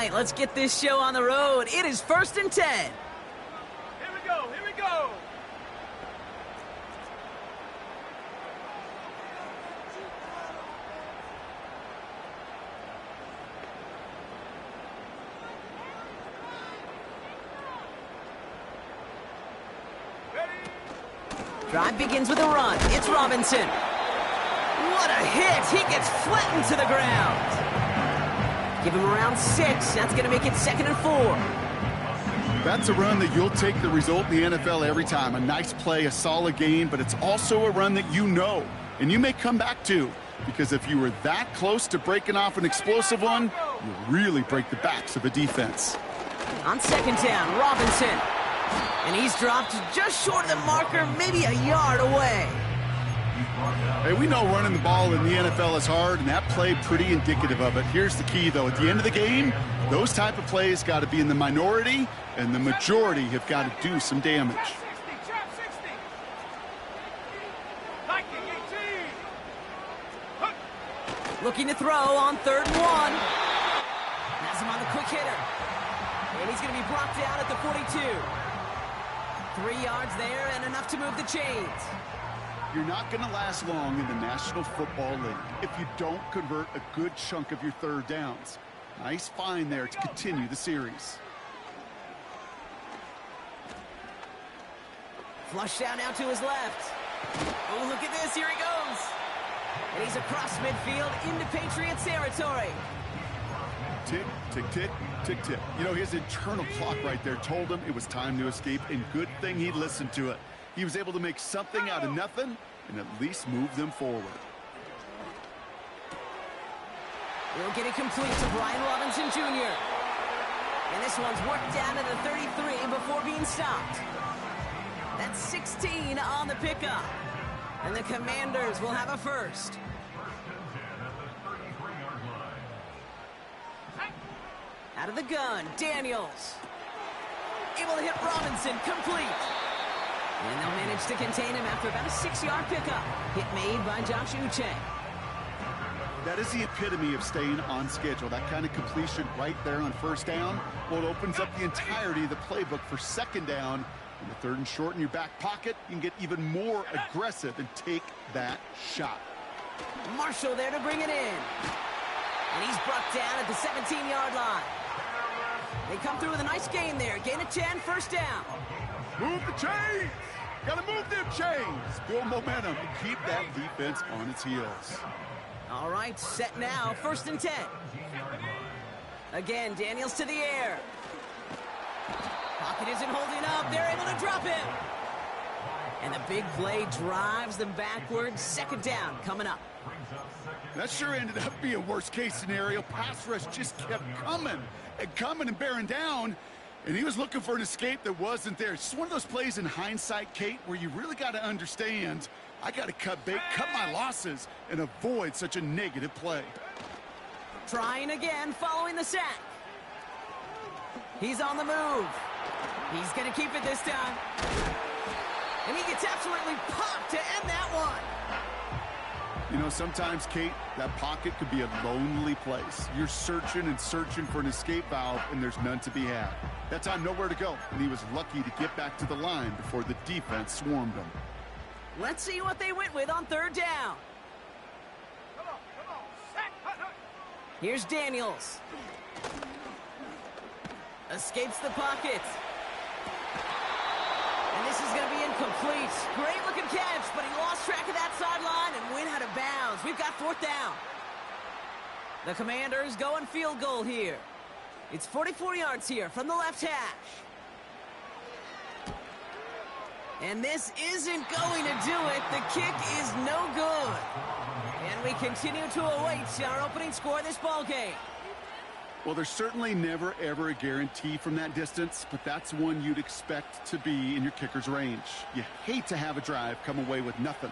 right, let's get this show on the road. It is 1st and 10. Here we go, here we go. Drive begins with a run. It's Robinson. What a hit! He gets flattened to the ground. Give him around 6. That's going to make it 2nd and 4. That's a run that you'll take the result in the NFL every time. A nice play, a solid game, but it's also a run that you know, and you may come back to, because if you were that close to breaking off an explosive one, you'll really break the backs of a defense. On 2nd down, Robinson. And he's dropped just short of the marker, maybe a yard away. Hey, we know running the ball in the NFL is hard, and that play pretty indicative of it. Here's the key, though. At the end of the game, those type of plays got to be in the minority, and the majority have got to do some damage. Looking to throw on 3rd and 1. Has him on the quick hitter. And he's going to be brought down at the 42. 3 yards there and enough to move the chains. You're not going to last long in the National Football League if you don't convert a good chunk of your 3rd downs. Nice find there to continue the series. Flush down now to his left. Oh, look at this. Here he goes. And he's across midfield into Patriots territory. Tick, tick, tick, tick, tick. You know, his internal clock right there told him it was time to escape, and good thing he listened to it. He was able to make something out of nothing and at least move them forward. We'll get it complete to Brian Robinson Jr. And this one's worked down to the 33 before being stopped. That's 16 on the pickup. And the Commanders will have a first. Out of the gun, Daniels. Able to hit Robinson, complete. And they'll manage to contain him after about a 6-yard pickup. Hit made by Josh Uche. That is the epitome of staying on schedule. That kind of completion right there on 1st down. Well, it opens up the entirety of the playbook for 2nd down. In the 3rd and short in your back pocket, you can get even more aggressive and take that shot. Marshall there to bring it in. And he's brought down at the 17-yard line. They come through with a nice gain there. Gain of 10, 1st down. Move the chains! Gotta move them chains! Build momentum and keep that defense on its heels. All right, set now, 1st and 10. Again, Daniels to the air. Pocket isn't holding up. They're able to drop him. And the big play drives them backwards. 2nd down coming up. That sure ended up being a worst-case scenario. Pass rush just kept coming and bearing down. And he was looking for an escape that wasn't there. It's just one of those plays in hindsight, Kate, where you really got to understand, I got to cut bait, cut my losses, and avoid such a negative play. Trying again, following the sack. He's on the move. He's going to keep it this time. And he gets absolutely popped to end that one. You know, sometimes, Kate, that pocket could be a lonely place. You're searching and searching for an escape valve, and there's none to be had. That time, nowhere to go, and he was lucky to get back to the line before the defense swarmed him. Let's see what they went with on 3rd down. Here's Daniels. Escapes the pocket. And this is going to be incomplete. Great looking catch, but he lost track of that sideline and went out of bounds. We've got 4th down. The Commanders going field goal here. It's 44 yards here from the left hash. And this isn't going to do it. The kick is no good. And we continue to await our opening score in this ballgame. Well, there's certainly never, ever a guarantee from that distance, but that's one you'd expect to be in your kicker's range. You hate to have a drive come away with nothing,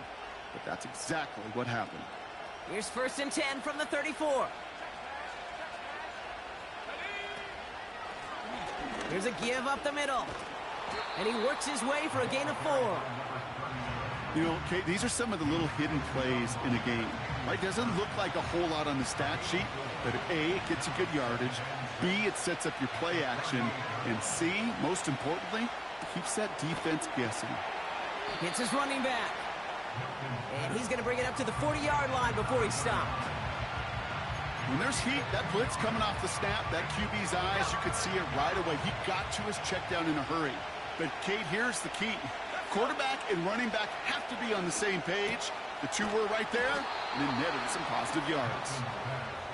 but that's exactly what happened. Here's 1st and 10 from the 34. Here's a give up the middle. And he works his way for a gain of 4. You know, Kate, these are some of the little hidden plays in a game. Right? Doesn't look like a whole lot on the stat sheet, but A, it gets you good yardage. B, it sets up your play action. And C, most importantly, keeps that defense guessing. Hits his running back. And he's going to bring it up to the 40-yard line before he stopped. When there's heat, that blitz coming off the snap, that QB's eyes, you could see it right away. He got to his check down in a hurry. But, Kate, here's the key. Quarterback and running back have to be on the same page. The two were right there, and then netted some positive yards.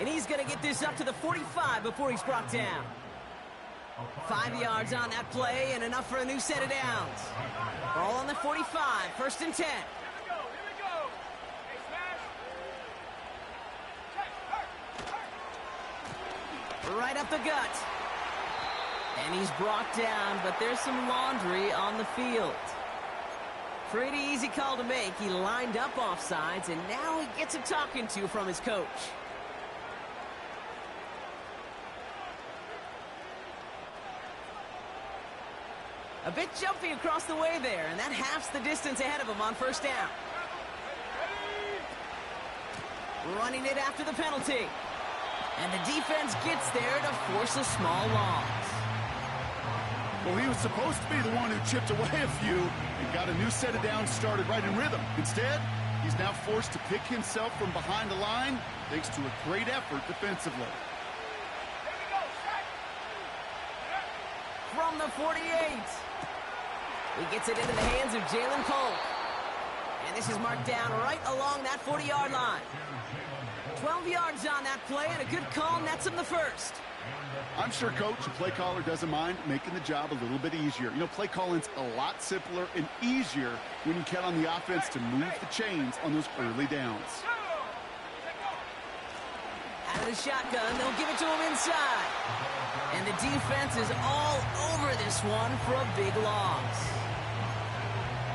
And he's going to get this up to the 45 before he's brought down. 5 yards on that play and enough for a new set of downs. Ball on the 45, 1st and 10. Here we go. Hey, smash. Right up the gut. And he's brought down, but there's some laundry on the field. Pretty easy call to make. He lined up offsides, and now he gets a talking to from his coach. A bit jumpy across the way there, and that halves the distance ahead of him on 1st down. Running it after the penalty. And the defense gets there to force a small loss. Well, he was supposed to be the one who chipped away a few and got a new set of downs started right in rhythm. Instead, he's now forced to pick himself from behind the line thanks to a great effort defensively. From the 48. He gets it into the hands of Jalen Polk. And this is marked down right along that 40-yard line. 12 yards on that play, and a good call nets him the 1st. I'm sure Coach, the play caller, doesn't mind making the job a little bit easier. You know, play calling's a lot simpler and easier when you count on the offense to move the chains on those early downs. Out of the shotgun, they'll give it to him inside. And the defense is all over this one for a big loss.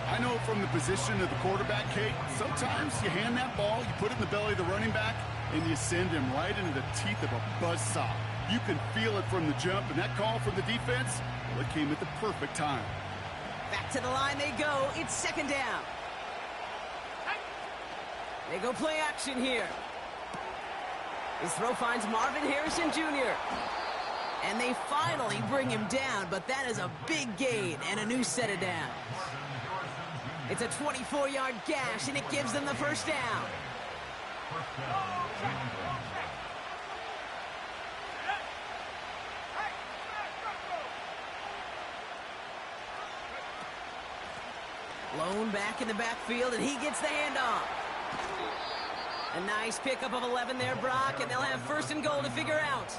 I know from the position of the quarterback, Kate, sometimes you hand that ball, you put it in the belly of the running back, and you send him right into the teeth of a buzzsaw. You can feel it from the jump, and that call from the defense, well, it came at the perfect time. Back to the line they go. It's 2nd down. They go play action here. His throw finds Marvin Harrison Jr. And they finally bring him down, but that is a big gain and a new set of downs. It's a 24-yard gash, and it gives them the 1st down. Lone back in the backfield, and he gets the handoff. A nice pickup of 11 there, Brock, and they'll have 1st and goal to figure out.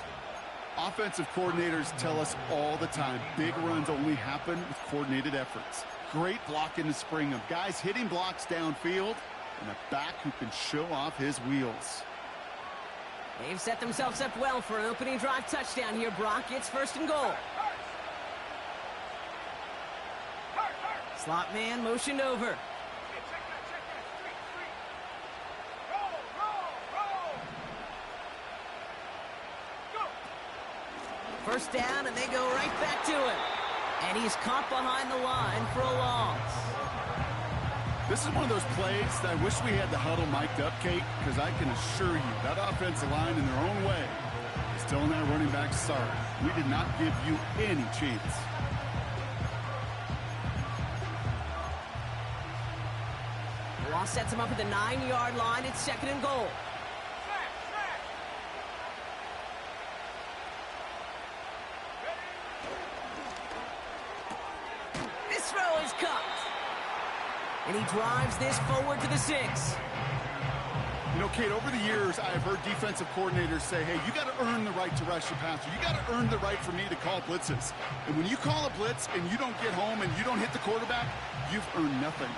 Offensive coordinators tell us all the time, big runs only happen with coordinated efforts. Great blocking to spring them. Guys hitting blocks downfield, and a back who can show off his wheels. They've set themselves up well for an opening drive touchdown here, Brock. It's 1st and goal. Slot man motioned over. First down, and they go right back to it. And he's caught behind the line for a loss. This is one of those plays that I wish we had the huddle mic'd up, Kate, because I can assure you that offensive line in their own way is telling that running back, sorry, we did not give you any chance. Loss sets him up at the 9-yard line. It's 2nd and goal. This throw is cut. And he drives this forward to the 6. You know, Kate, over the years, I have heard defensive coordinators say, hey, you got to earn the right to rush your passer. You got to earn the right for me to call blitzes. And when you call a blitz and you don't get home and you don't hit the quarterback, you've earned nothing.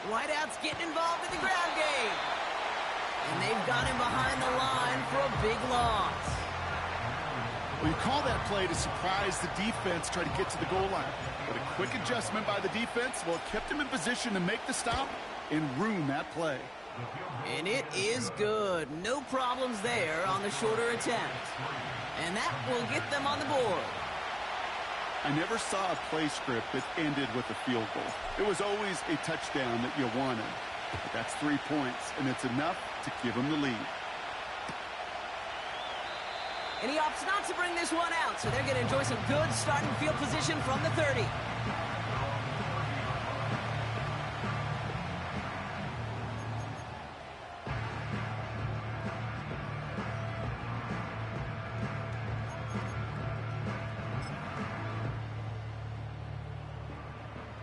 Whiteout's getting involved in the ground game. And they've got him behind the line for a big loss. Well, you call that play to surprise the defense, try to get to the goal line. But a quick adjustment by the defense, well, it kept him in position to make the stop and ruin that play. And it is good. No problems there on the shorter attempt. And that will get them on the board. I never saw a play script that ended with a field goal. It was always a touchdown that you wanted. But that's 3 points, and it's enough to give them the lead. And he opts not to bring this one out, so they're going to enjoy some good starting field position from the 30.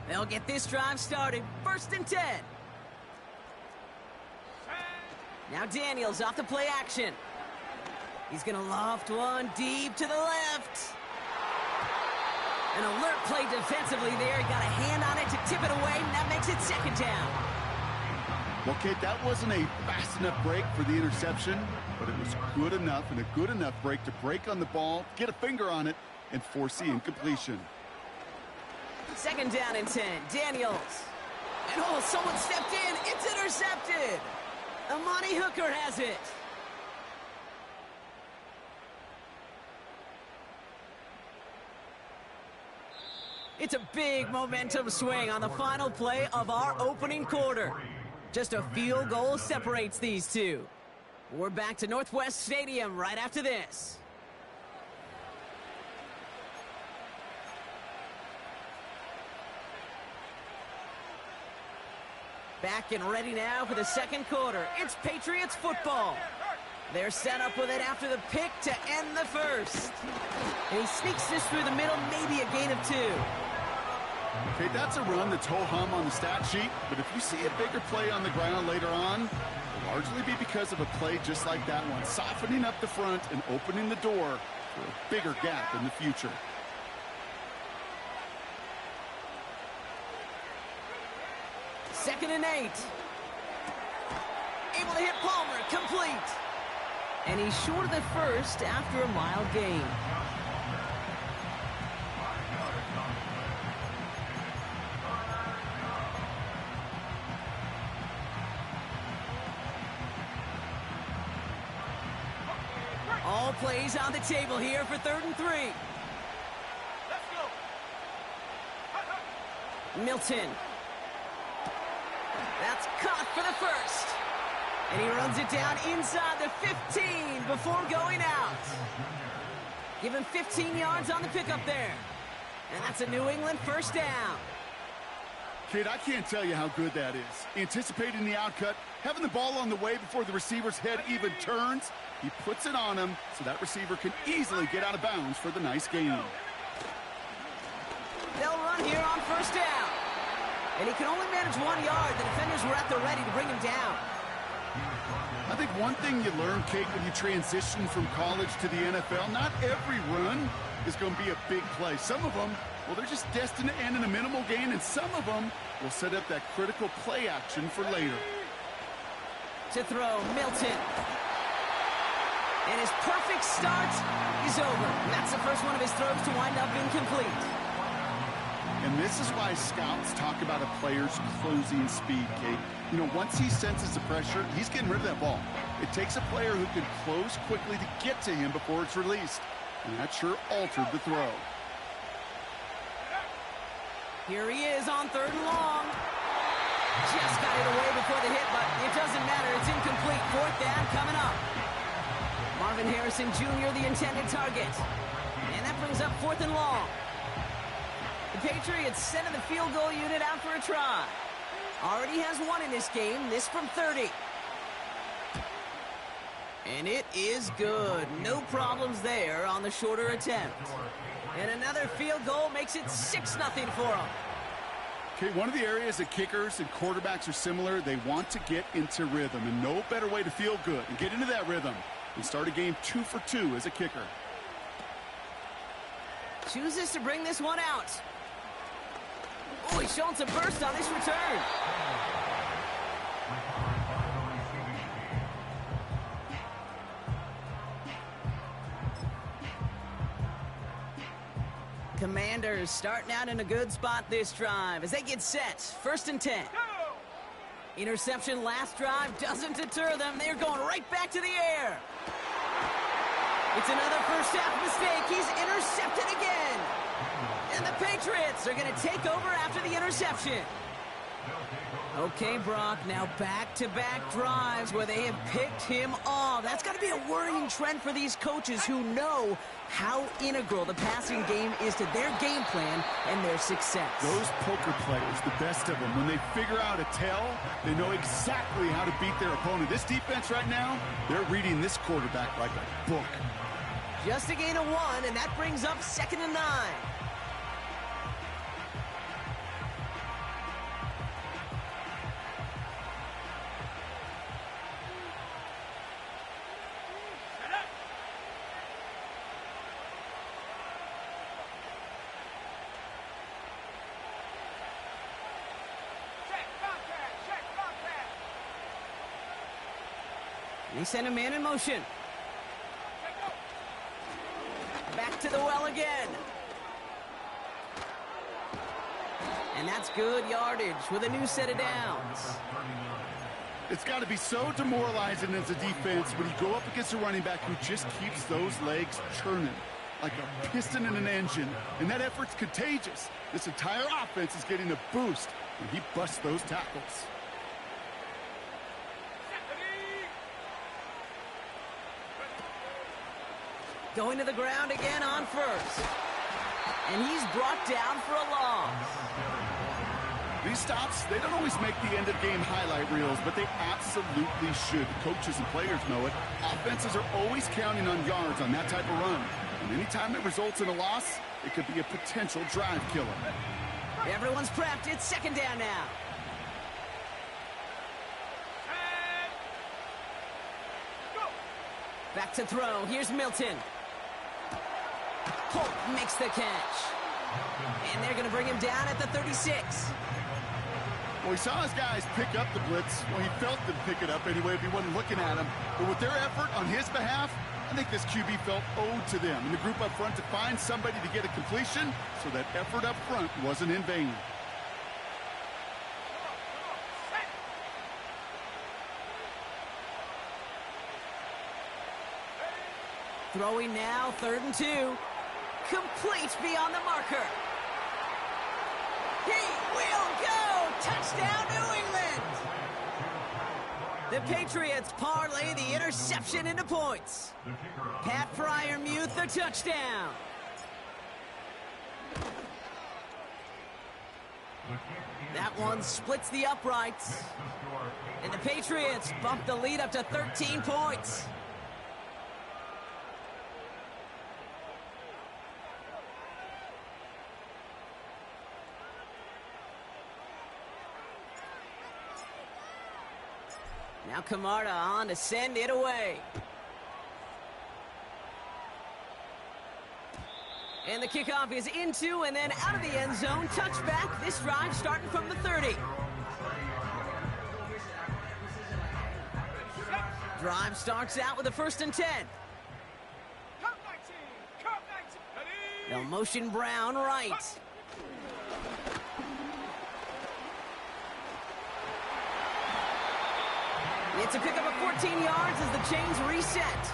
They'll get this drive started. 1st and 10. Now Daniels off the play action. He's going to loft one deep to the left. An alert play defensively there. He got a hand on it to tip it away, and that makes it 2nd down. Well, Kate, that wasn't a fast enough break for the interception, but it was good enough and a good enough break to break on the ball, get a finger on it, and force the incompletion. 2nd down and 10. Daniels. And oh, someone stepped in. It's intercepted. Amani Hooker has it. It's a big momentum swing on the final play of our opening quarter. Just a field goal separates these two. We're back to Northwest Stadium right after this. Back and ready now for the 2nd quarter. It's Patriots football. They're set up with it after the pick to end the 1st. And he sneaks this through the middle, maybe a gain of 2. Okay, that's a run that's ho-hum on the stat sheet, but if you see a bigger play on the ground later on, it'll largely be because of a play just like that one, softening up the front and opening the door for a bigger gap in the future. Second and 8. Able to hit Palmer, complete. And he's short of the 1st after a mild gain. All plays on the table here for 3rd and 3. Let's go. Milton. That's caught for the 1st. And he runs it down inside the 15 before going out. Give him 15 yards on the pickup there. And that's a New England 1st down. Kid, I can't tell you how good that is. Anticipating the outcut, having the ball on the way before the receiver's head even turns, he puts it on him so that receiver can easily get out of bounds for the nice gain. They'll run here on 1st down. And he can only manage 1 yard. The defenders were at the ready to bring him down. I think one thing you learn, Kate, when you transition from college to the NFL, not every run is going to be a big play. Some of them, well, they're just destined to end in a minimal gain, and some of them will set up that critical play action for later. To throw, Milton. And his perfect start is over. And that's the first one of his throws to wind up incomplete. And this is why scouts talk about a player's closing speed, Kate. You know, once he senses the pressure, he's getting rid of that ball. It takes a player who can close quickly to get to him before it's released. And that sure altered the throw. Here he is on 3rd and long. Just got it away before the hit, but it doesn't matter. It's incomplete. 4th down coming up. Marvin Harrison Jr., the intended target. And that brings up 4th and long. The Patriots sending the field goal unit out for a try. Already has 1 in this game, this from 30. And it is good. No problems there on the shorter attempt. And another field goal makes it 6-0 for them. Okay, one of the areas that kickers and quarterbacks are similar, they want to get into rhythm. And no better way to feel good and get into that rhythm than start a game 2 for 2 as a kicker. Chooses to bring this one out. Oh, he's showing some burst on this return. Commanders starting out in a good spot this drive as they get set. 1st and 10. Interception last drive doesn't deter them. They're going right back to the air. It's another first half mistake. He's intercepted again. And the Patriots are going to take over after the interception. Okay, Brock, now back-to-back drives where they have picked him off. That's got to be a worrying trend for these coaches who know how integral the passing game is to their game plan and their success. Those poker players, the best of them, when they figure out a tell, they know exactly how to beat their opponent. This defense right now, they're reading this quarterback like a book. Just a gain of 1, and that brings up 2nd and 9. They send a man in motion. Back to the well again. And that's good yardage with a new set of downs. It's got to be so demoralizing as a defense when you go up against a running back who just keeps those legs churning like a piston in an engine. And that effort's contagious. This entire offense is getting a boost when he busts those tackles. Going to the ground again on 1st. And he's brought down for a loss. These stops, they don't always make the end-of-game highlight reels, but they absolutely should. Coaches and players know it. Offenses are always counting on yards on that type of run. And anytime it results in a loss, it could be a potential drive killer. Everyone's prepped. It's 2nd down now. Back to throw. Here's Milton. Holt makes the catch. And they're going to bring him down at the 36. Well, he saw his guys pick up the blitz. Well, he felt them pick it up anyway if he wasn't looking at him. But with their effort on his behalf, I think this QB felt owed to them and the group up front to find somebody to get a completion, so that effort up front wasn't in vain. Throwing now, 3rd and 2. Complete beyond the marker. He will go! Touchdown, New England! The Patriots parlay the interception into points. Pat Freiermuth, the touchdown. That one splits the uprights. And the Patriots bump the lead up to 13 points. Now Camarda on to send it away. And the kickoff is into and then out of the end zone. Touchback. This drive starting from the 30. Drive starts out with a 1st and 10. They'll motion Brown right. It's a pickup of 14 yards as the chains reset.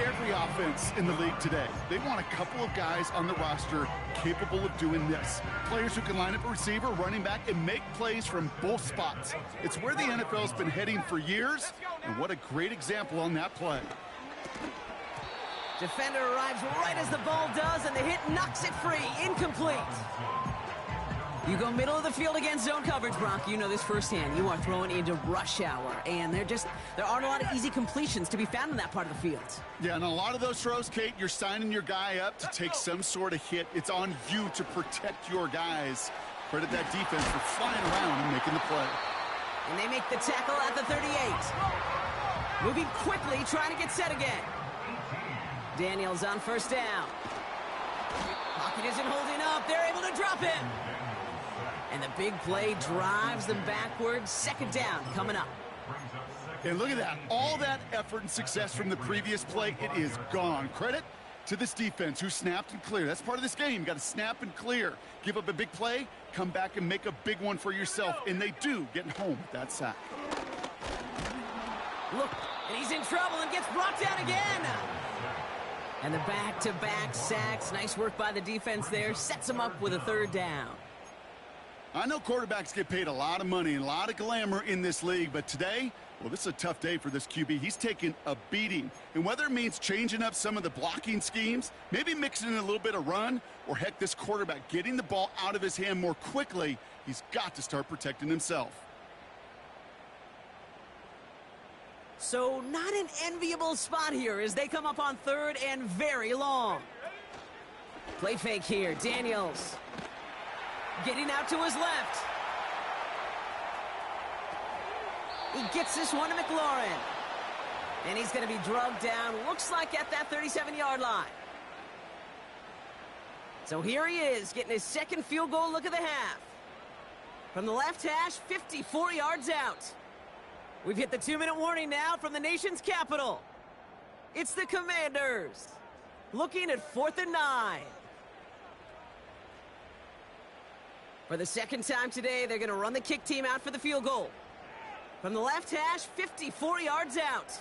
Every offense in the league today, they want a couple of guys on the roster capable of doing this. Players who can line up a receiver, running back, and make plays from both spots. It's where the NFL's been heading for years, and what a great example on that play. Defender arrives right as the ball does, and the hit knocks it free. Incomplete. You go middle of the field against zone coverage, Brock. You know this firsthand. You are throwing into rush hour, and there aren't a lot of easy completions to be found in that part of the field. Yeah, and a lot of those throws, Kate, you're signing your guy up to take some sort of hit. It's on you to protect your guys. Credit that defense for flying around and making the play. And they make the tackle at the 38. Moving quickly, trying to get set again. Daniels on 1st down. Pocket isn't holding up. They're able to drop him. And the big play drives them backwards. 2nd down coming up. And look at that. All that effort and success from the previous play, it is gone. Credit to this defense who snapped and cleared. That's part of this game. You got to snap and clear. Give up a big play, come back and make a big one for yourself. And they do, getting home with that sack. Look, and he's in trouble and gets brought down again. And the back-to-back sacks. Nice work by the defense there. Sets him up with a third down. I know quarterbacks get paid a lot of money and a lot of glamour in this league, but today, well, this is a tough day for this QB. He's taking a beating. And whether it means changing up some of the blocking schemes, maybe mixing in a little bit of run, or heck, this quarterback getting the ball out of his hand more quickly, he's got to start protecting himself. So not an enviable spot here as they come up on third and very long. Play fake here. Daniels getting out to his left. He gets this one to McLaurin. And he's going to be drugged down, looks like at that 37-yard line. So here he is, getting his second field goal look of the half. From the left hash, 54 yards out. We've hit the 2-minute warning now from the nation's capital. It's the Commanders, looking at 4th and 9. For the second time today, they're going to run the kick team out for the field goal. From the left hash, 54 yards out.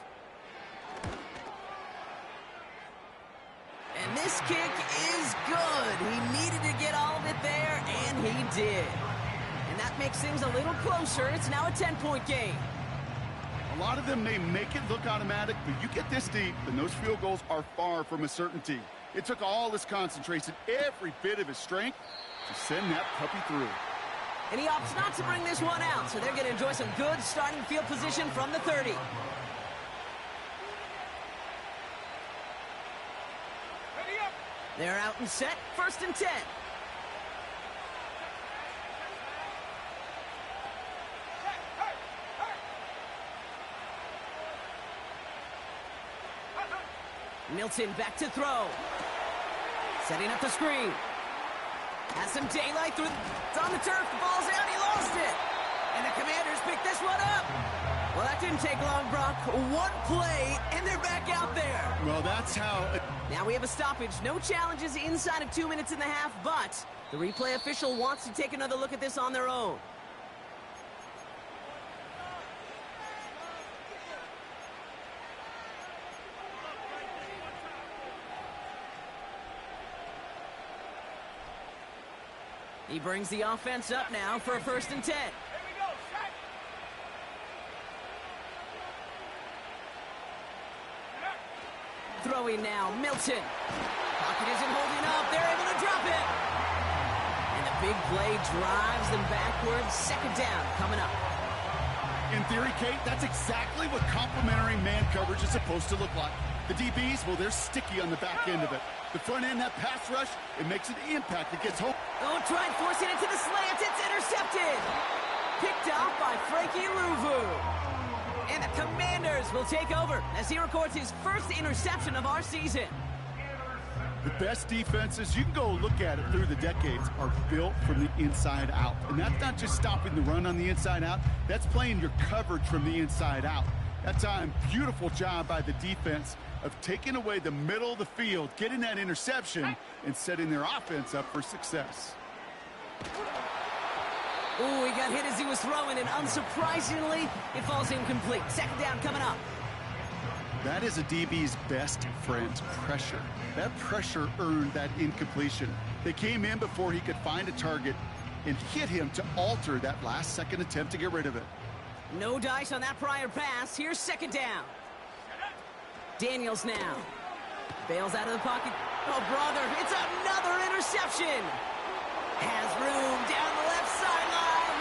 And this kick is good. He needed to get all of it there, and he did. And that makes things a little closer. It's now a 10-point game. A lot of them may make it look automatic, but you get this deep, and those field goals are far from a certainty. It took all his concentration, every bit of his strength, to send that puppy through. And he opts not to bring this one out, so they're going to enjoy some good starting field position from the 30. They're out and set, 1st and 10. Milton back to throw. Setting up the screen. Has some daylight through. It's on the turf. The ball's out. He lost it. And the Commanders pick this one up. Well, that didn't take long, Brock. One play, and they're back out there. Well, that's how... Now we have a stoppage. No challenges inside of 2 minutes and a half, but the replay official wants to take another look at this on their own. He brings the offense up now for a 1st and 10. Throwing now, Milton. Pocket isn't holding up. They're able to drop it. And the big play drives them backwards. 2nd down coming up. In theory, Kate, that's exactly what complementary man coverage is supposed to look like. The DBs, well, they're sticky on the back end of it. The front end, that pass rush, it makes an impact. It gets home. Oh, trying forcing it to the slant. It's intercepted. Picked off by Frankie Luvu. And the Commanders will take over as he records his first interception of our season. The best defenses, you can go look at it through the decades, are built from the inside out. And that's not just stopping the run on the inside out. That's playing your coverage from the inside out. That time, beautiful job by the defense of taking away the middle of the field, getting that interception, and setting their offense up for success. Ooh, he got hit as he was throwing, and unsurprisingly, it falls incomplete. 2nd down coming up. That is a DB's best friend, pressure. That pressure earned that incompletion. They came in before he could find a target and hit him to alter that last-second attempt to get rid of it. No dice on that prior pass. Here's 2nd down. Daniels now. Bails out of the pocket. Oh, brother, it's another interception. Has room down the left sideline.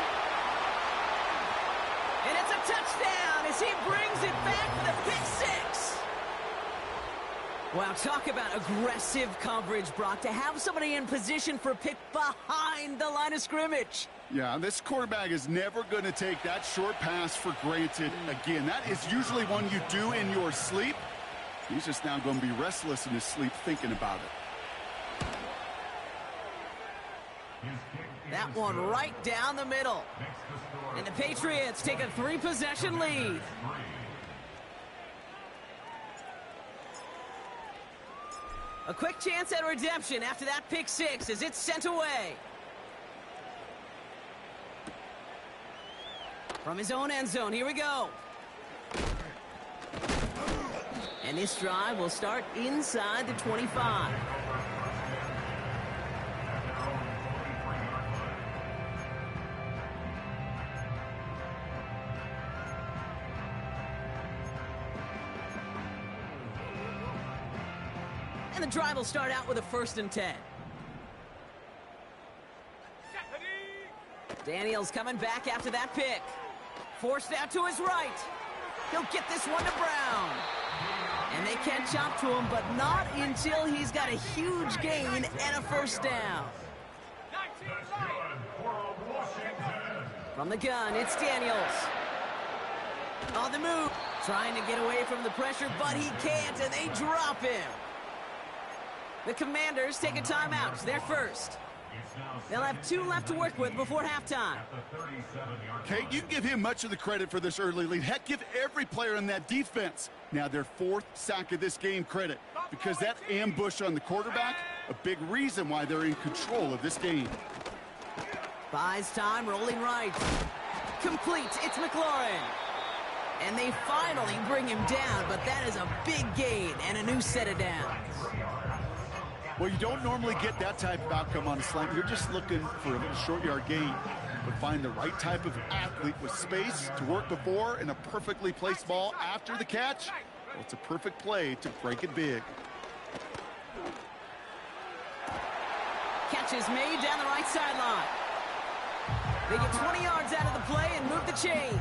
And it's a touchdown as he brings it back for the pick 6. Wow, talk about aggressive coverage, Brock. To have somebody in position for a pick behind the line of scrimmage. Yeah, this quarterback is never going to take that short pass for granted again. That is usually one you do in your sleep. He's just now going to be restless in his sleep thinking about it. That one right down the middle. And the Patriots take a 3-possession lead. A quick chance at redemption after that pick six as it's sent away. From his own end zone, here we go. And this drive will start inside the 25. And the drive will start out with a 1st and 10. Daniels coming back after that pick. Forced out to his right. He'll get this one to Brown. And they catch up to him, but not until he's got a huge gain and a 1st down. From the gun, it's Daniels. On the move. Trying to get away from the pressure, but he can't, and they drop him. The Commanders take a timeout. They're first. They'll have 2 left to work with before halftime. Kate, you can give him much of the credit for this early lead. Heck, give every player on that defense now their 4th sack of this game credit, because that ambush on the quarterback, a big reason why they're in control of this game. Buys time, rolling right. Complete, it's McLaurin. And they finally bring him down, but that is a big gain and a new set of downs. Well, you don't normally get that type of outcome on a slant. You're just looking for a short yard gain. But find the right type of athlete with space to work before and a perfectly placed ball after the catch. Well, it's a perfect play to break it big. Catch is made down the right sideline. They get 20 yards out of the play and move the chains.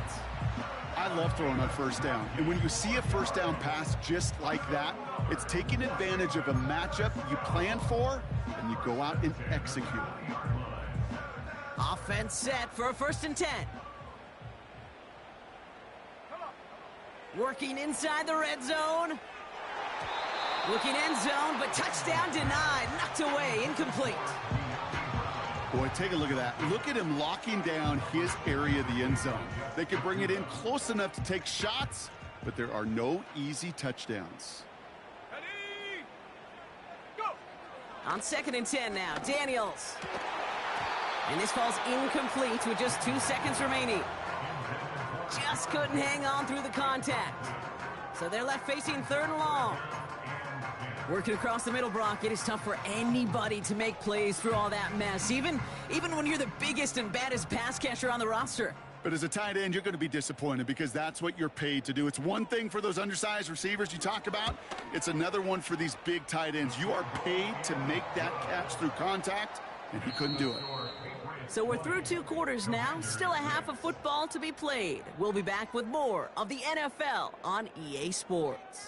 I love throwing on 1st down. And when you see a 1st down pass just like that, it's taking advantage of a matchup you plan for, and you go out and execute. Offense set for a 1st and 10. Working inside the red zone. Looking end zone, but touchdown denied. Knocked away, incomplete. Boy, take a look at that. Look at him locking down his area of the end zone. They can bring it in close enough to take shots, but there are no easy touchdowns. Ready, go! On 2nd and 10 now, Daniels. And this falls incomplete with just 2 seconds remaining. Just couldn't hang on through the contact. So they're left facing 3rd and long. Working across the middle, Brock, it is tough for anybody to make plays through all that mess, even when you're the biggest and baddest pass catcher on the roster. But as a tight end, you're going to be disappointed because that's what you're paid to do. It's one thing for those undersized receivers you talk about. It's another one for these big tight ends. You are paid to make that catch through contact, and he couldn't do it. So we're through 2 quarters now. Still a half of football to be played. We'll be back with more of the NFL on EA Sports.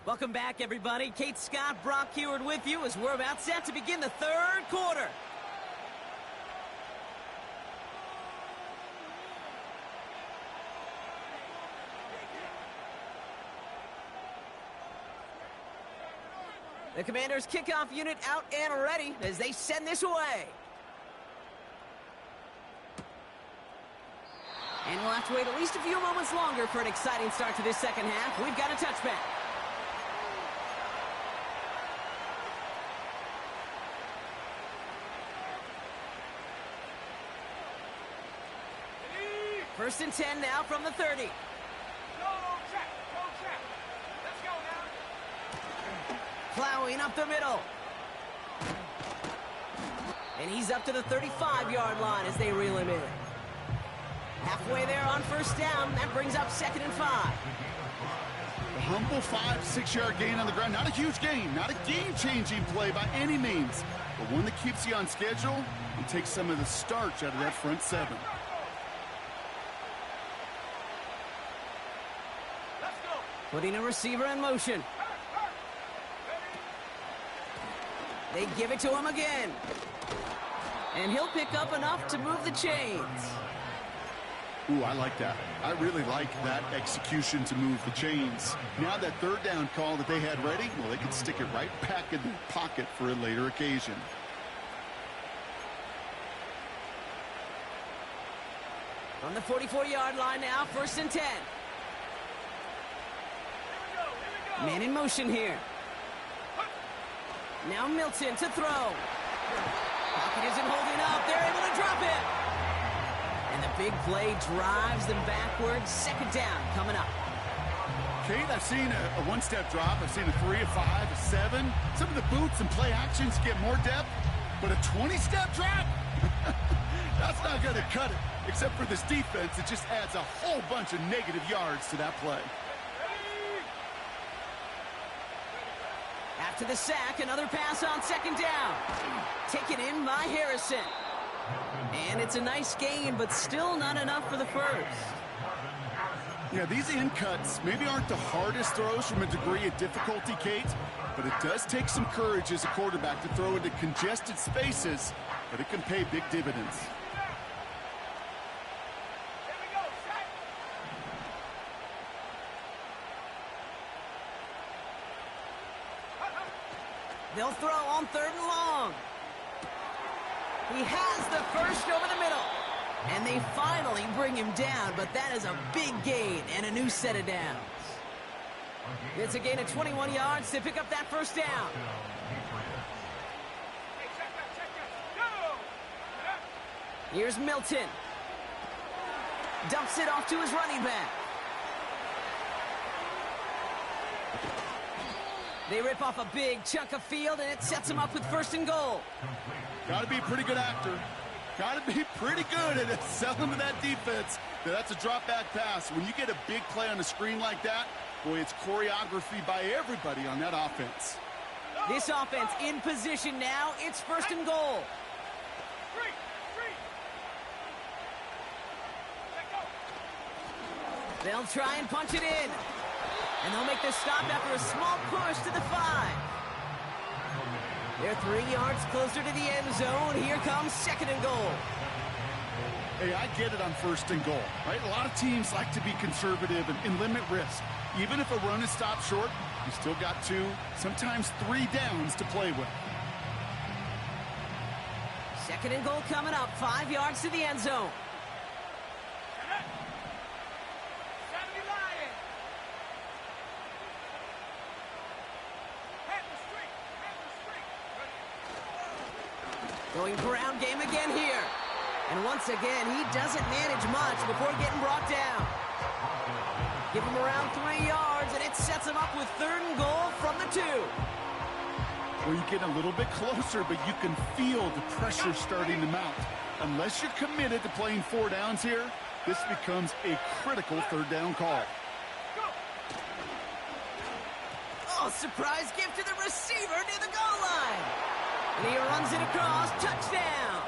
Welcome back, everybody. Kate Scott, Brock Huard with you as we're about set to begin the 3rd quarter. The Commanders' kickoff unit out and ready as they send this away. And we'll have to wait at least a few moments longer for an exciting start to this 2nd half. We've got a touchback. First and 10 now from the 30. Go check, go check. Let's go now. Plowing up the middle. And he's up to the 35-yard line as they reel him in. Halfway there on 1st down. That brings up 2nd and 5. A humble 5-6-yard gain on the ground. Not a huge gain, not a game-changing play by any means, but one that keeps you on schedule and takes some of the starch out of that front 7. Putting a receiver in motion. They give it to him again. And he'll pick up enough to move the chains. Ooh, I like that. I really like that execution to move the chains. Now that third down call that they had ready, well, they can stick it right back in their pocket for a later occasion. On the 44-yard line now, 1st and 10. Man in motion here. Now Milton to throw. Pocket isn't holding up. They're able to drop it. And the big play drives them backwards. 2nd down coming up. Kate, I've seen a one-step drop. I've seen a 3, a 5, a 7. Some of the boots and play actions get more depth, but a 20-step drop? That's not going to cut it. Except for this defense, it just adds a whole bunch of negative yards to that play. After the sack, another pass on 2nd down. Taken in by Harrison. And it's a nice gain, but still not enough for the first. Yeah, these in cuts maybe aren't the hardest throws from a degree of difficulty, Kate, but it does take some courage as a quarterback to throw into congested spaces, but it can pay big dividends. They'll throw on 3rd and long. He has the first over the middle. And they finally bring him down, but that is a big gain and a new set of downs. It's a gain of 21 yards to pick up that 1st down. Here's Milton. Dumps it off to his running back. They rip off a big chunk of field, and it sets them up with 1st and goal. Got to be a pretty good actor. Got to be pretty good at selling to that defense. That's a drop-back pass. When you get a big play on the screen like that, boy, it's choreography by everybody on that offense. This offense in position now. It's 1st and goal. They'll try and punch it in. And they'll make the stop after a small push to the 5. They're 3 yards closer to the end zone. Here comes 2nd and goal. Hey, I get it on 1st and goal, right? A lot of teams like to be conservative and limit risk. Even if a run is stopped short, you still got 2, sometimes 3 downs to play with. 2nd and goal coming up. 5 yards to the end zone. Going ground game again here. And once again, he doesn't manage much before getting brought down. Give him around 3 yards, and it sets him up with 3rd and goal from the 2. Well, you get a little bit closer, but you can feel the pressure starting to mount. Unless you're committed to playing 4 downs here, this becomes a critical 3rd down call. Oh, surprise gift to the receiver near the goal line. And he runs it across. Touchdown.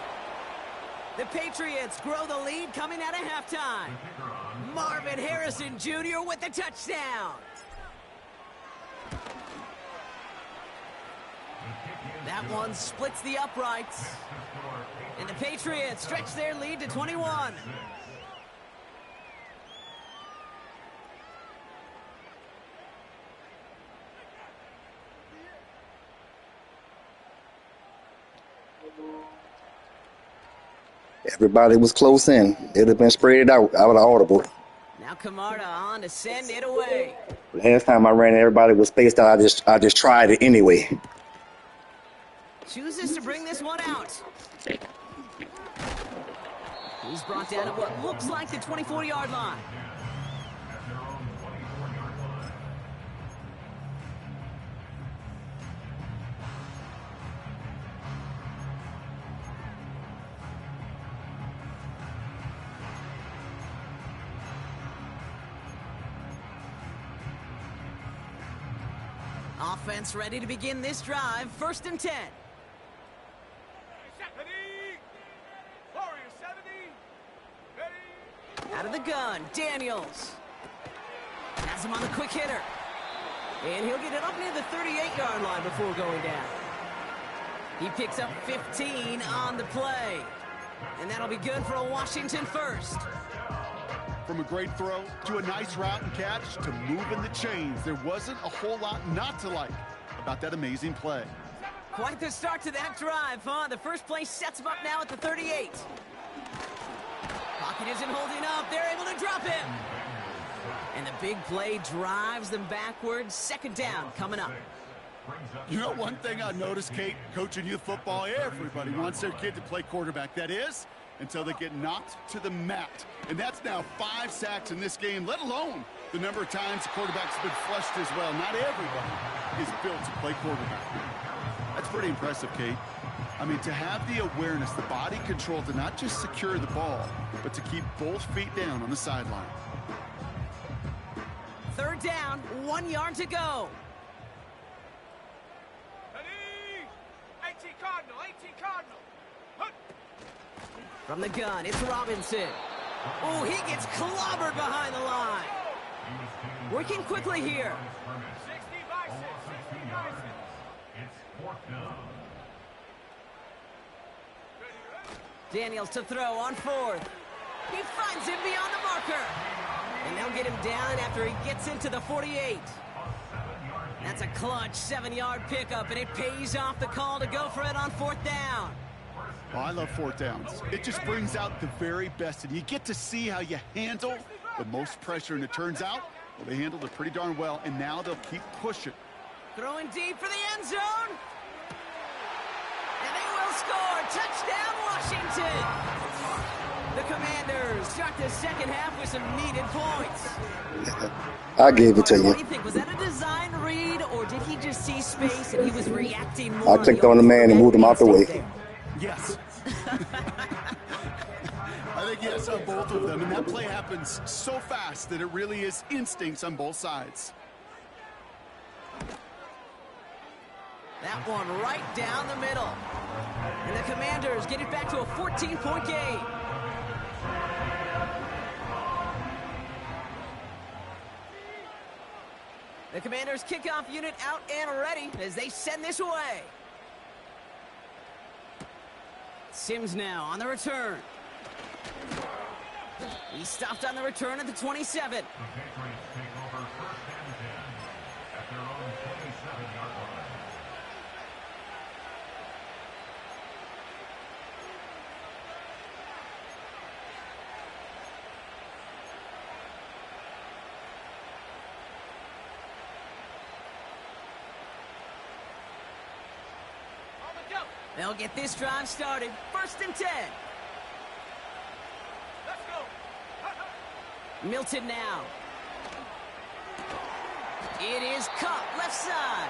The Patriots grow the lead coming out of halftime. Marvin Harrison Jr. with the touchdown. That one splits the uprights. And the Patriots stretch their lead to 21. Everybody was close in. It would have been spread out of audible. Now Camarda on to send it away. Last time I ran, everybody was spaced out. I just tried it anyway. Chooses to bring this one out. He's brought down at what looks like the 24-yard line. Offense ready to begin this drive. 1st and 10. Out of the gun, Daniels. Has him on the quick hitter. And he'll get it up near the 38-yard line before going down. He picks up 15 on the play. And that'll be good for a Washington first. From a great throw to a nice route and catch to moving the chains, there wasn't a whole lot not to like about that amazing play. Quite the start to that drive, huh? The first play sets him up now at the 38. Pocket isn't holding up. They're able to drop him. And the big play drives them backwards. Second down coming up. You know, one thing I noticed, Kate, coaching youth football, everybody wants their kid to play quarterback. That is, until they get knocked to the mat. And that's now 5 sacks in this game, let alone the number of times the quarterback's been flushed as well. Not everybody is built to play quarterback. That's pretty impressive, Kate. I mean, to have the awareness, the body control to not just secure the ball, but to keep both feet down on the sideline. Third down, 1 yard to go. Ready? 18 Cardinal, 18 Cardinal. Hup. From the gun, it's Robinson. Oh, he gets clobbered behind the line. Working quickly here. 60 Bison, 60 Bison. Daniels to throw on fourth. He finds him beyond the marker. And they'll get him down after he gets into the 48. That's a clutch 7-yard pickup, and it pays off the call to go for it on fourth down. Oh, I love fourth downs. It just brings out the very best, and you get to see how you handle the most pressure, and it turns out, well, they handled it pretty darn well, and now they'll keep pushing. Throwing deep for the end zone. And they will score. Touchdown, Washington. The Commanders start the second half with some needed points. I gave it to What you. do you think? Was that a design read, or did he just see space and he was reacting more? I clicked on the man and moved him out the way. Yes. I think yes on both of them, and that play happens so fast that it really is instincts on both sides. That one right down the middle. And the Commanders get it back to a 14-point game. The Commanders kickoff unit out and ready as they send this away. Sims now on the return. He stopped on the return at the 27. They'll get this drive started. 1st and 10. Let's go. Milton now. It is Cup, left side.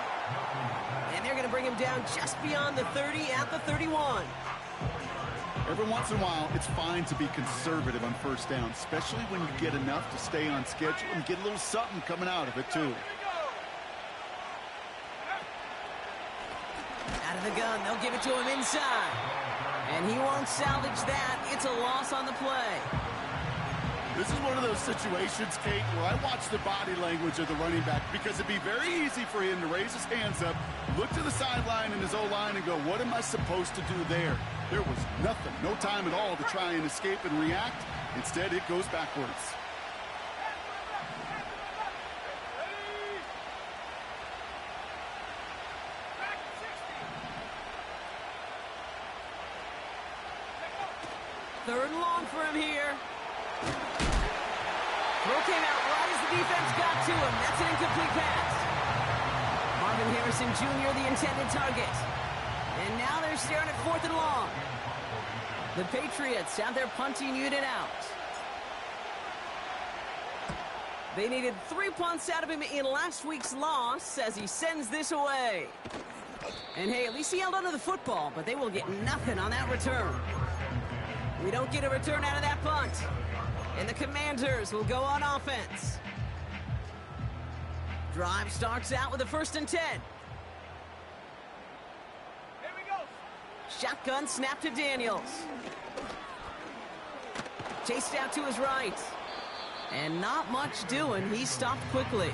And they're going to bring him down just beyond the 30 at the 31. Every once in a while, it's fine to be conservative on first down, especially when you get enough to stay on schedule and get a little something coming out of it, too. Out of the gun, they'll give it to him inside. And he won't salvage that. It's a loss on the play. This is one of those situations, Kate, where I watch the body language of the running back because it'd be very easy for him to raise his hands up, look to the sideline and his O-line and go, what am I supposed to do there? There was nothing, no time at all to try and escape and react. Instead, it goes backwards. Third and long for him here. Throw came out right as the defense got to him. That's an incomplete pass. Marvin Harrison Jr., the intended target. And now they're staring at 4th and long. The Patriots have their punting unit out. They needed 3 punts out of him in last week's loss as he sends this away. And hey, at least he held onto the football, but they will get nothing on that return. We don't get a return out of that punt. And the Commanders will go on offense. Drive starts out with a 1st and 10. Here we go. Shotgun snap to Daniels. Chased out to his right. And not much doing. He stopped quickly.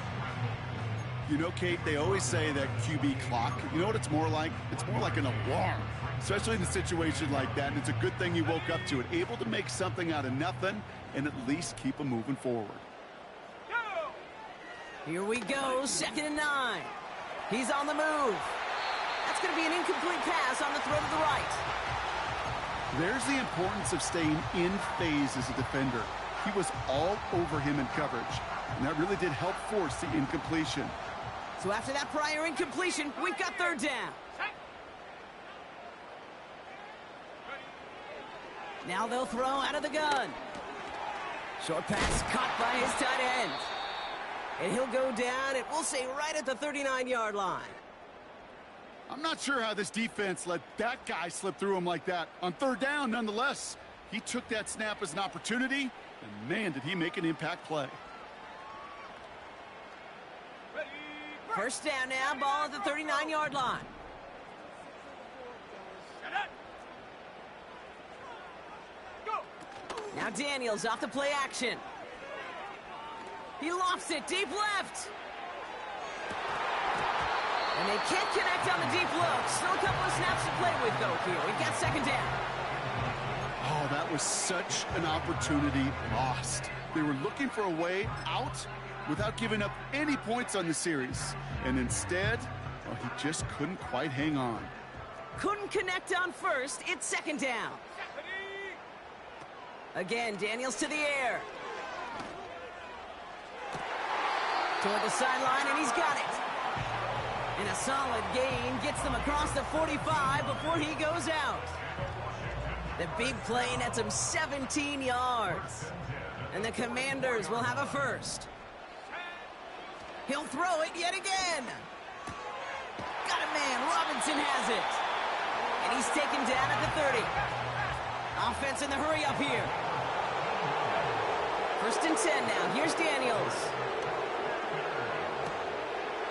You know, Kate, they always say that QB clock, you know what it's more like? It's more like an alarm. especially in a situation like that, and it's a good thing he woke up to it. Able to make something out of nothing and at least keep him moving forward. Here we go, 2nd and 9. He's on the move. That's going to be an incomplete pass on the throw to the right. There's the importance of staying in phase as a defender. He was all over him in coverage, and that really did help force the incompletion. So after that prior incompletion, we've got 3rd down. Now they'll throw out of the gun. Short pass caught by his tight end. And he'll go down, and we'll say right at the 39-yard line. I'm not sure how this defense let that guy slip through him like that. On 3rd down, nonetheless, he took that snap as an opportunity, and man, did he make an impact play. 1st down now, ball at the 39-yard line. Now Daniels off the play action. He lofts it deep left. And they can't connect on the deep look. Still a couple of snaps to play with, though, here. We've got 2nd down. Oh, that was such an opportunity lost. They were looking for a way out without giving up any points on the series. And instead, well, he just couldn't quite hang on. Couldn't connect on 1st. It's 2nd down. Again, Daniels to the air. Toward the sideline, and he's got it. And a solid gain gets them across the 45 before he goes out. The big play nets him 17 yards. And the Commanders will have a 1st. He'll throw it yet again. Got a man. Robinson has it. And he's taken down at the 30. Offense in the hurry up here. 1st and 10 now. Here's Daniels.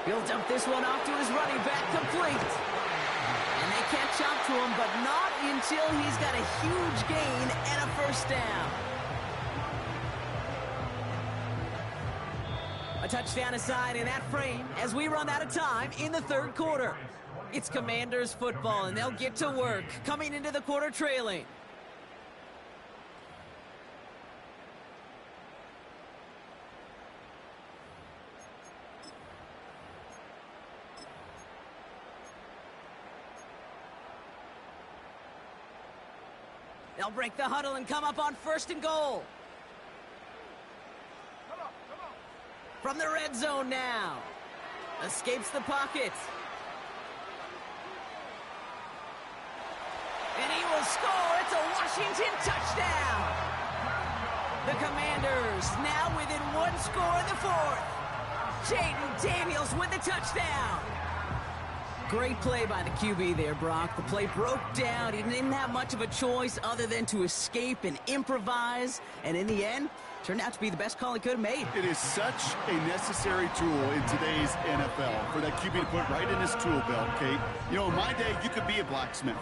He'll dump this one off to his running back, complete. And they can't chop to him, but not until he's got a huge gain and a 1st down. A touchdown aside in that frame as we run out of time in the 3rd quarter. It's Commanders football, and they'll get to work coming into the quarter trailing. They'll break the huddle and come up on 1st and goal. From the red zone now. Escapes the pocket. And he will score. It's a Washington touchdown. The Commanders now within 1 score in the 4th. Jayden Daniels with the touchdown. Great play by the QB there, Brock. The play broke down. He didn't have much of a choice other than to escape and improvise. And in the end, turned out to be the best call he could have made. It is such a necessary tool in today's NFL for that QB to put right in his tool belt, Kate. You know, in my day, you could be a blacksmith,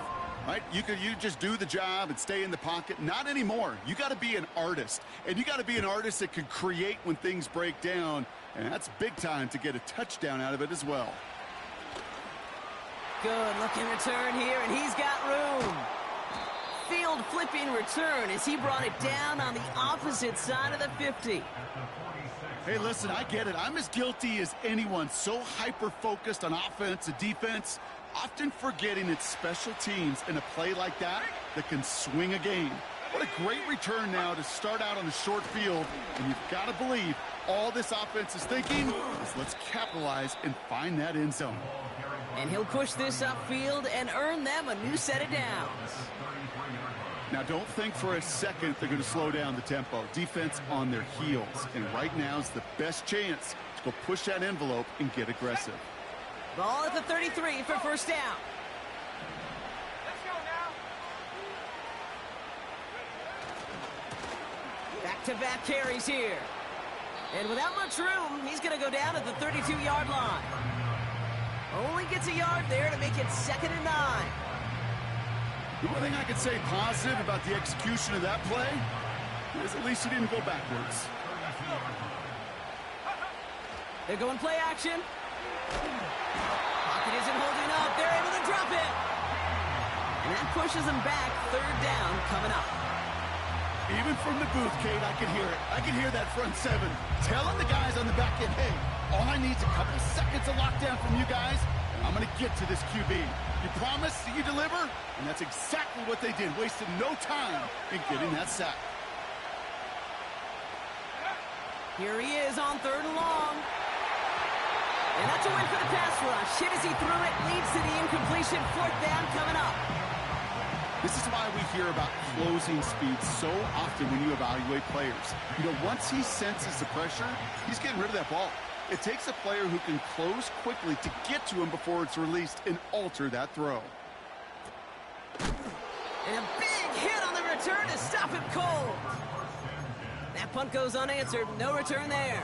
right? You just do the job and stay in the pocket. Not anymore. You got to be an artist. And you got to be an artist that can create when things break down. And that's big time to get a touchdown out of it as well. Good looking return here, and he's got room. Field flipping return as he brought it down on the opposite side of the 50. Hey, listen, I get it. I'm as guilty as anyone. So hyper-focused on offense and defense, often forgetting it's special teams in a play like that that can swing a game. What a great return now to start out on the short field, and you've got to believe all this offense is thinking is let's capitalize and find that end zone. And he'll push this upfield and earn them a new set of downs. Now, don't think for a second they're going to slow down the tempo. Defense on their heels. And right now is the best chance to go push that envelope and get aggressive. Ball at the 33 for 1st down. Let's go now. Back-to-back carries here. And without much room, he's going to go down at the 32-yard line. Only gets a yard there to make it 2nd and 9. The one thing I could say positive about the execution of that play is at least he didn't go backwards. They're going play action. Pocket isn't holding up. They're able to drop it. And that pushes them back. Third down coming up. Even from the booth, Kate, I can hear it. I can hear that front seven telling the guys on the back end, hey, all I need is a couple seconds of lockdown from you guys, and I'm going to get to this QB. You promise, you deliver, and that's exactly what they did, wasted no time in getting that sack. Here he is on third and long. And that's a win for the pass rush. Hit as he threw it, leads to the incompletion. Fourth down coming up. This is why we hear about closing speed so often when you evaluate players. You know, once he senses the pressure, he's getting rid of that ball. It takes a player who can close quickly to get to him before it's released and alter that throw. And a big hit on the return to stop him cold. That punt goes unanswered. No return there.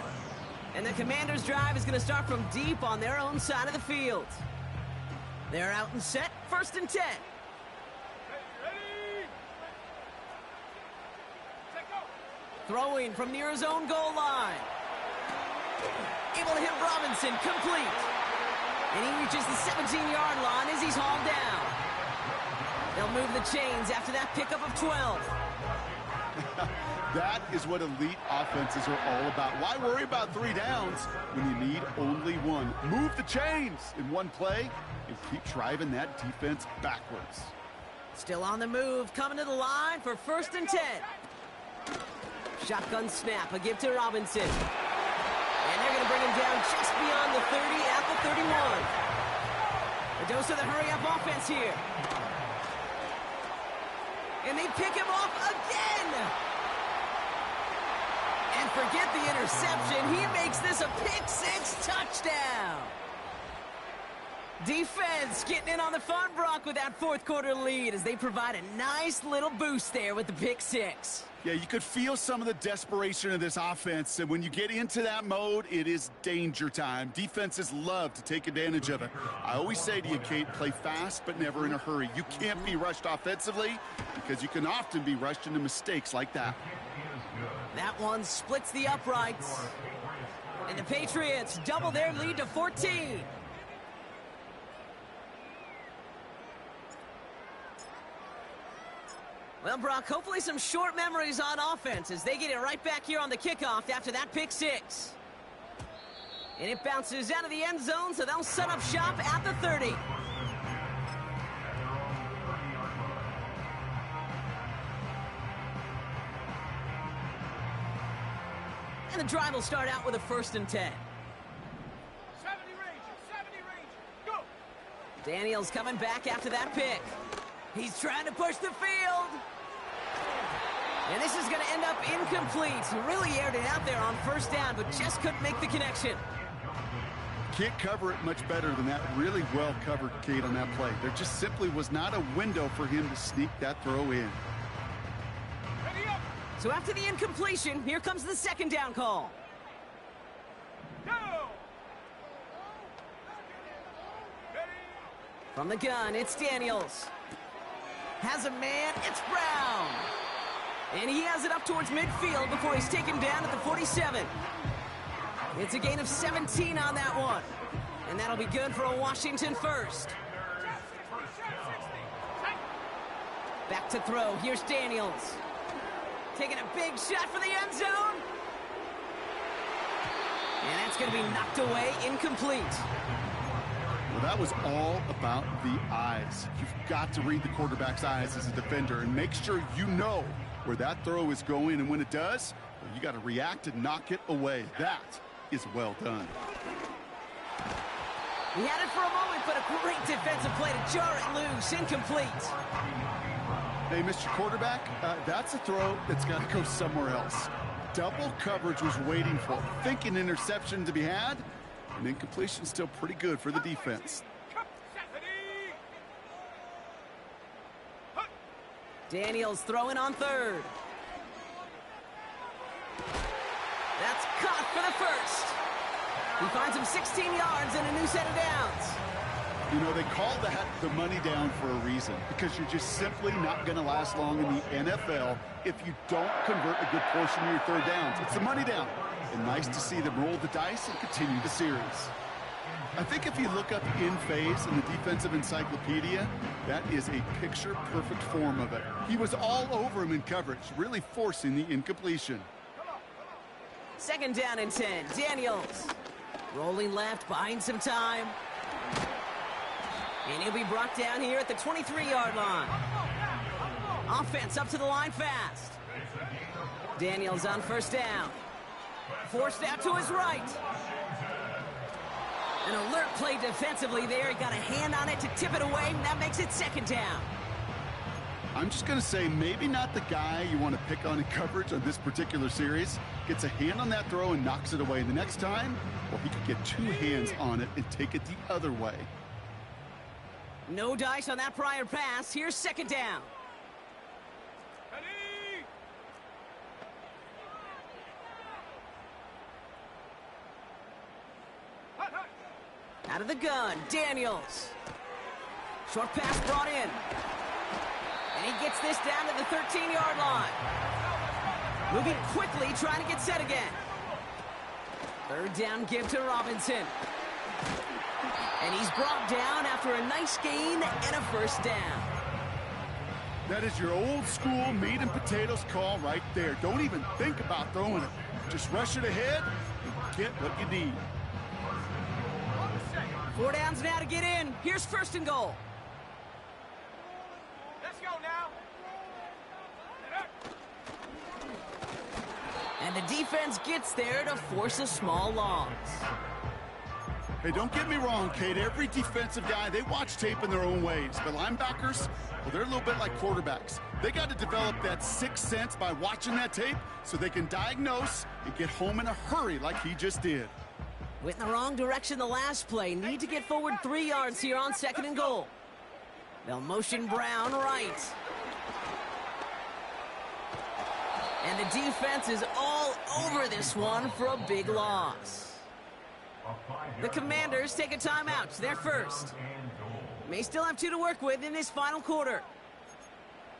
And the Commanders' drive is going to start from deep on their own side of the field. They're out and set. First and 10. Throwing from near his own goal line. Able to hit Robinson, complete. And he reaches the 17-yard line as he's hauled down. They'll move the chains after that pickup of 12. That is what elite offenses are all about. Why worry about 3 downs when you need only one? Move the chains in one play and keep driving that defense backwards. Still on the move, coming to the line for first and 10. Shotgun snap, a give to Robinson. And they're going to bring him down just beyond the 30 at the 31. A dose of the hurry-up offense here. And they pick him off again. And forget the interception. He makes this a pick-6 touchdown. Defense getting in on the fun, Brock, with that fourth quarter lead as they provide a nice little boost there with the pick-6. Yeah, you could feel some of the desperation of this offense, and when you get into that mode, it is danger time. Defenses love to take advantage of it. I always say to you, Kate, play fast but never in a hurry. You can't be rushed offensively because you can often be rushed into mistakes like that. That one splits the uprights. And the Patriots double their lead to 14. Well, Brock, hopefully some short memories on offense as they get it right back here on the kickoff after that pick-6. And it bounces out of the end zone, so they'll set up shop at the 30. And the drive will start out with a first and 10. 70 Rangers, go! Daniels coming back after that pick. He's trying to push the field. And this is going to end up incomplete. Really aired it out there on first down, but just couldn't make the connection. Can't cover it much better than that. Really well covered, Kate, on that play. There just simply was not a window for him to sneak that throw in. Ready up! So after the incompletion, here comes the second down call. Go! Ready! From the gun, it's Daniels. Has a man, it's Brown. And he has it up towards midfield before he's taken down at the 47. It's a gain of 17 on that one. And that'll be good for a Washington first. Back to throw, here's Daniels. Taking a big shot for the end zone. And that's going to be knocked away, incomplete. Well, that was all about the eyes. You've got to read the quarterback's eyes as a defender and make sure you know where that throw is going, and when it does, well, you got to react and knock it away. That is well done. He had it for a moment, but a great defensive play to jar it loose, incomplete. Hey, Mr. Quarterback, that's a throw that's got to go somewhere else. Double coverage was waiting for, thinking interception to be had. And incompletion still pretty good for the defense. Daniels throwing on third. That's caught for the first. He finds him 16 yards and a new set of downs. You know, they call that the money down for a reason, because you're just simply not going to last long in the NFL if you don't convert a good portion of your third downs. It's the money down. And nice to see them roll the dice and continue the series. I think if you look up in phase in the defensive encyclopedia, that is a picture-perfect form of it. He was all over him in coverage, really forcing the incompletion. Second down and 10. Daniels. Rolling left, buying some time. And he'll be brought down here at the 23-yard line. Offense up to the line fast. Daniels on first down. Forced out to his right. An alert play defensively there. He got a hand on it to tip it away, and that makes it second down. I'm just going to say maybe not the guy you want to pick on in coverage on this particular series. Gets a hand on that throw and knocks it away. The next time, well, he could get two hands on it and take it the other way. No dice on that prior pass. Here's second down. Ready? Hut, hut. Out of the gun, Daniels. Short pass brought in. And he gets this down to the 13-yard line. Moving quickly, trying to get set again. Third down give to Robinson. And he's brought down after a nice gain and a first down. That is your old school meat and potatoes call right there. Don't even think about throwing it. Just rush it ahead and get what you need. 4 downs now to get in. Here's first and goal. Let's go now. And the defense gets there to force a small loss. Hey, don't get me wrong, Kate. Every defensive guy, they watch tape in their own ways. But linebackers, well, they're a little bit like quarterbacks. They got to develop that sixth sense by watching that tape so they can diagnose and get home in a hurry like he just did. Went in the wrong direction the last play. Need to get forward 3 yards here on second and goal. They'll motion Brown right. And the defense is all over this one for a big loss. The Commanders take a timeout. They're first. May still have 2 to work with in this final quarter.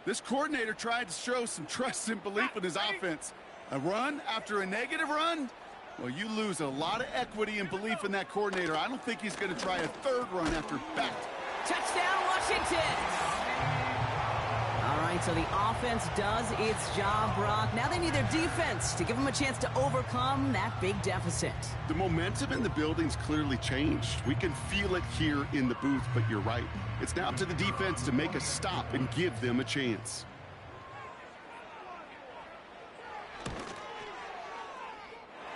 This coordinator tried to show some trust and belief in his offense. A run after a negative run? Well, you lose a lot of equity and belief in that coordinator. I don't think he's going to try a third run after back. Touchdown, Washington! All right, so the offense does its job, Brock. Now they need their defense to give them a chance to overcome that big deficit. The momentum in the building's clearly changed. We can feel it here in the booth, but you're right. It's now up to the defense to make a stop and give them a chance.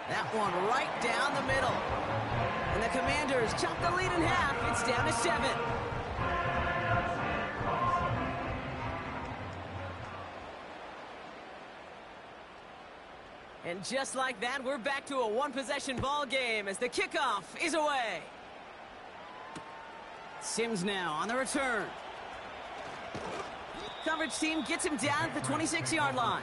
That one right down the middle. And the Commanders chop the lead in half. It's down to 7. And just like that, we're back to a one-possession ball game as the kickoff is away. Sims now on the return. Coverage team gets him down at the 26-yard line.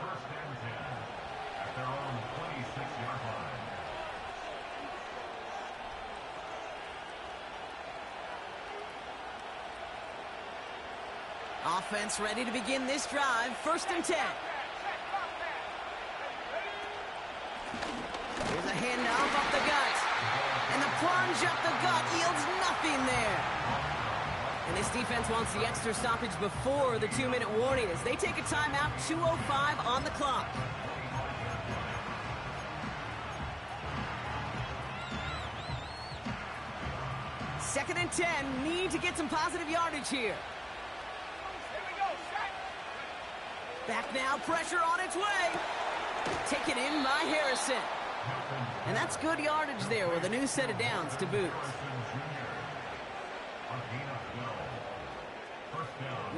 Offense ready to begin this drive. First and 10. Here's a handoff up the gut. And the plunge up the gut yields nothing there. And this defense wants the extra stoppage before the 2-minute warning as they take a timeout. 2:05 on the clock. Second and 10. Need to get some positive yardage here. Back now, pressure on its way. Taken in by Harrison. And that's good yardage there with a new set of downs to boot.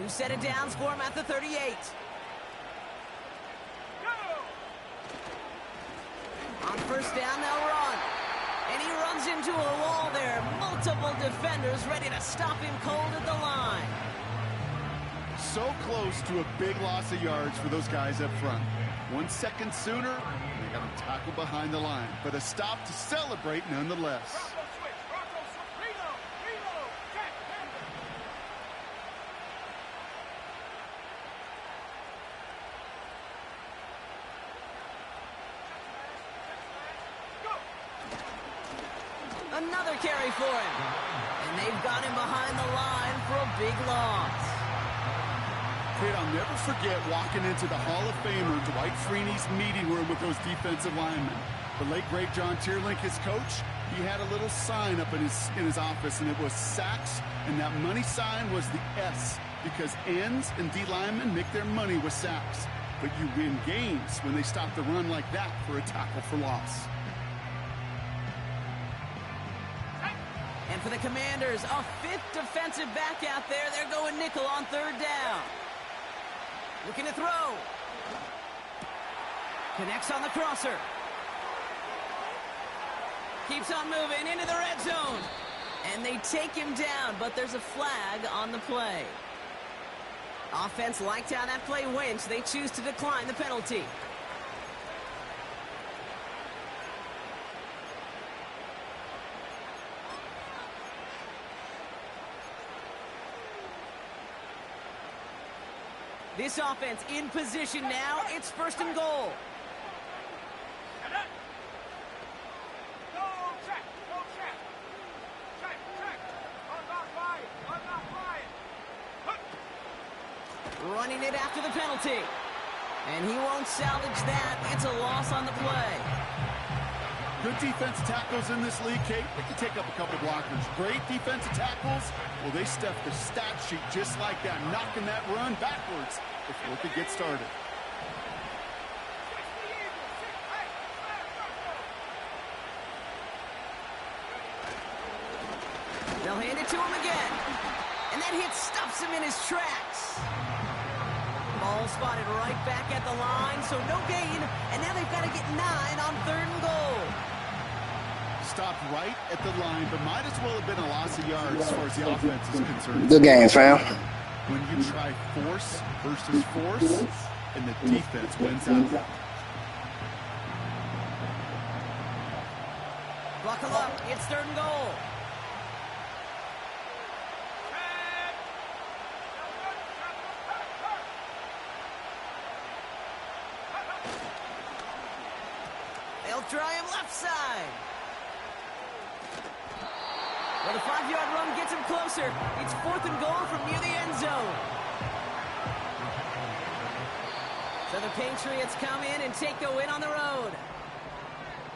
New set of downs for him at the 38. On first down, they'll run. And he runs into a wall there. Multiple defenders ready to stop him cold at the line. So close to a big loss of yards for those guys up front. 1 second sooner, they got him tackled behind the line. But a stop to celebrate nonetheless. Another carry for him. And they've got him behind the line for a big loss. Kid, I'll never forget walking into the Hall of Famer Dwight Freeney's meeting room with those defensive linemen. The late, great John Tierlink, his coach, he had a little sign up in his office, and it was sacks, and that money sign was the S, because ends and D linemen make their money with sacks. But you win games when they stop the run like that for a tackle for loss. And for the Commanders, a fifth defensive back out there. They're going nickel on third down. Looking to throw. Connects on the crosser. Keeps on moving into the red zone. And they take him down, but there's a flag on the play. Offense liked how that play went. They choose to decline the penalty. This offense in position now. It's first and goal. Running it after the penalty. And he won't salvage that. It's a loss on the play. Good defensive tackles in this league, Kate. They can take up a couple blockers. Great defensive tackles. Well, they stuff the stat sheet just like that, knocking that run backwards before it could get started. They'll hand it to him again. And that hit stops him in his tracks. Ball spotted right back at the line, so no gain. And now they've got to get 9 on third and goal. Stopped right at the line, but might as well have been a loss of yards as far as the offense is concerned. Good game, fam. When you try force versus force, and the defense wins out. Buckle up. It's third and goal. They'll try him left side. Well, the 5-yard run gets him closer. It's fourth and goal from near the end zone. So the Patriots come in and take the win on the road.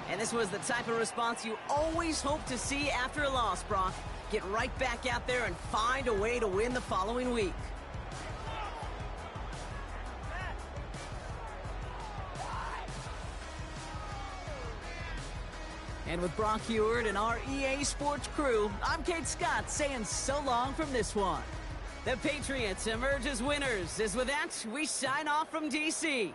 And this was the type of response you always hope to see after a loss, Brock. Get right back out there and find a way to win the following week. And with Brock Huard and our EA Sports crew, I'm Kate Scott saying so long from this one. The Patriots emerge as winners. As with that, we sign off from D.C.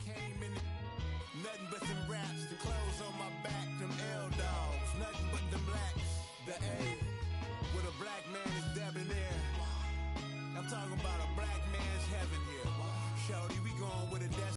Came in nothing but some raps, the clothes on my back, them L dogs, nothing but them blacks, the A with a black man.